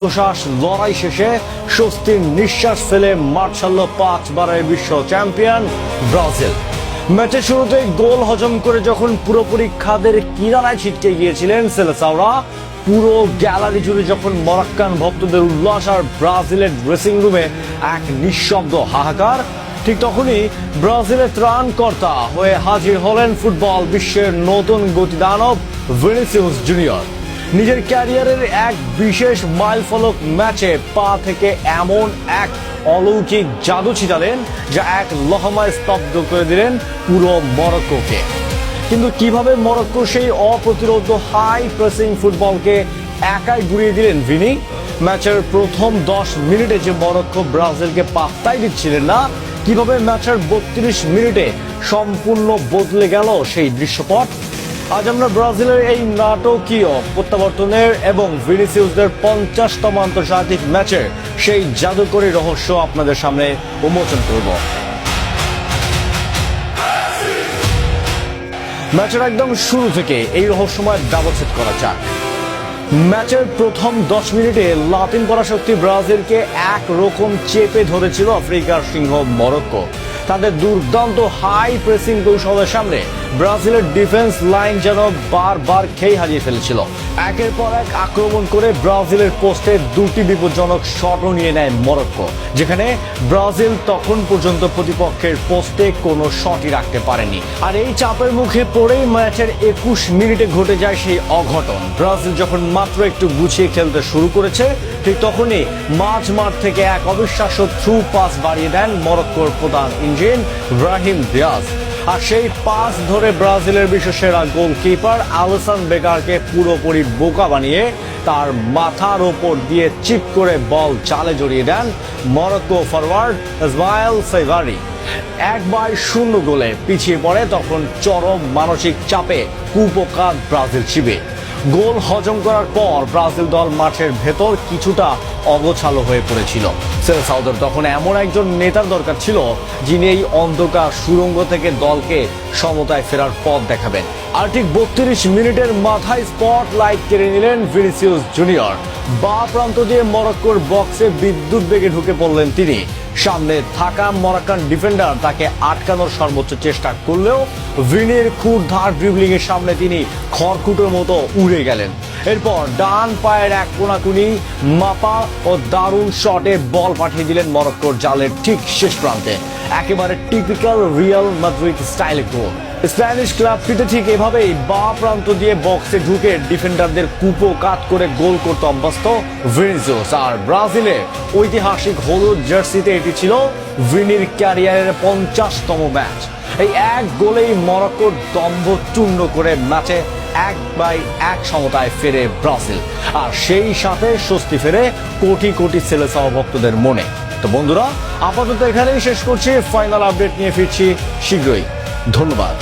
দীর্ঘশ্বাস লড়াই শেষে স্বস্তির নিঃশ্বাস ফেলে মাঠ ছাড়ল 5 বারের বিশ্ব চ্যাম্পিয়ন ব্রাজিল। ম্যাচের শুরুতে গোল হজম করে যখন পুরোপুরি খাদের কিনারায় ছিটকে গিয়েছিলেন সেলেসাওরা, পুরো গ্যালারি জুড়ে যখন মরক্কান ভক্তদের উল্লাস আর ব্রাজিলের ড্রেসিং রুমে এক নিঃশব্দ হাহাকার, ঠিক তখনই ব্রাজিলের ত্রাণকর্তা হয়ে হাজির হলেন ফুটবল বিশ্বের নতুন গতিদানব ভিনিসিয়াস জুনিয়র। নিজের ক্যারিয়ারের এক বিশেষ মাইলফলক ম্যাচে পা থেকে এমন এক অলৌকিক জাদু ছিটালেন যা এক লহমায় স্তব্ধ করে দিলেন পুরো মরক্কোকে। কিন্তু কিভাবে মরক্কো সেই অপ্রতিরোধ্য হাই প্রেসিং ফুটবলকে একাই ঘুরিয়ে দিলেন ভিনি? ম্যাচের প্রথম 10 মিনিটে যে মরক্কো ব্রাজিলকে পাত্তাই দিচ্ছিলেন না, কিভাবে ম্যাচের 32 মিনিটে সম্পূর্ণ বদলে গেল সেই দৃশ্যপট? আজ আমরা ব্রাজিলের এই নাটকীয় প্রত্যাবর্তনের এবং ভিনিসিয়াসদের 50তম আন্তর্জাতিক ম্যাচের সেই জাদুকরী রহস্য আপনাদের সামনে উন্মোচন করব। ম্যাচের একদম শুরু থেকে এই রহস্যময় ব্যবচ্ছেদ করা যাক। ম্যাচের প্রথম 10 মিনিটে লাতিন পরাশক্তি ব্রাজিলকে একরকম চেপে ধরেছিল আফ্রিকার সিংহ মরক্কো। তাদের দুর্দান্ত হাই প্রেসিং কৌশলের সামনে ব্রাজিলের ডিফেন্স লাইন যেন বারবার খেয়ে হারিয়ে ফেলেছিল। একের পর এক আক্রমণ করে ব্রাজিলের পোস্টে 2টি বিপজ্জনক শটও নিয়ে নেয় মরক্কো, যেখানে ব্রাজিল তখন পর্যন্ত প্রতিপক্ষের পোস্টে কোনো শটই রাখতে পারেনি। আর এই চাপের মুখে পড়েই ম্যাচের 21 মিনিটে ঘটে যায় সেই অঘটন। ব্রাজিল যখন মাত্র একটু গুছিয়ে খেলতে শুরু করেছে, ঠিক তখনই মাঠ থেকে এক অবিশ্বাস্য থ্রু পাস বাড়িয়ে দেন মরক্কোর প্রধান ইঞ্জিন ব্রাহিম দিয়াজ। আর সেই পাস ধরে ব্রাজিলের বিশ্বসেরা গোলকিপার আলিসন বেকারকে পুরোপুরি বোকা বানিয়ে তার মাথার ওপর দিয়ে চিপ করে বল জালে জড়িয়ে দেন মরক্কো ফরওয়ার্ড ইসমাইল সাইভারি। 1-0 গোলে পিছিয়ে পড়ে তখন চরম মানসিক চাপে কুপোকাত ব্রাজিল শিবির। গোল হজম করার পর ব্রাজিল দল মাঠের ভেতর কিছুটা অগোছালো হয়ে পড়েছিল। সেলেসাওদের তখন এমন একজন নেতার দরকার ছিল যিনি এই অন্ধকার সুড়ঙ্গ থেকে দলকে সমতায় ফেরার পথ দেখাবেন। আর ঠিক 32 মিনিটের মাথায় স্পটলাইট কেড়ে নিলেন ভিনিসিয়াস জুনিয়র। বা প্রান্ত দিয়ে মরক্কোর বক্সে বিদ্যুৎ বেগে ঢুকে পড়লেন তিনি। সামনে থাকা মরক্কান ডিফেন্ডার তাকে আটকানোর সর্বোচ্চ চেষ্টা করলেও ভিনির ক্ষুরধার ড্রিবলিং এর সামনে তিনি খড়কুটোর মতো উড়ে গেলেন। এরপর ডান পায়ের এক কোনাকুনি মাপা ও দারুণ শটে বল পাঠিয়ে দিলেন মরক্কোর জালের ঠিক শেষ প্রান্তে। একেবারে টিপিক্যাল রিয়াল মাদ্রিদ স্টাইলে গোল। স্প্যানিশ ক্লাবটিতে ঠিক এভাবেই বা প্রান্ত দিয়ে বক্সে ঢুকে ডিফেন্ডারদের কুপো কাট করে গোল করতে অভ্যস্ত ভিনিসিয়াস। আর ব্রাজিলের ঐতিহাসিক হলুদ জার্সিতে এটি ছিল ভিনির ক্যারিয়ারের 50তম ম্যাচ। এই এক গোলেই মরক্কোর দম্ভ চূর্ণ করে ম্যাচে 1-1 সমতায় ফেরে ব্রাজিল। আর সেই সাথে স্বস্তি ফেরে কোটি কোটি সেলেসাও ভক্তদের মনে। তো বন্ধুরা, আপাতত এখানেই শেষ করছি। ফাইনাল আপডেট নিয়ে ফিরছি শীঘ্রই। ধন্যবাদ।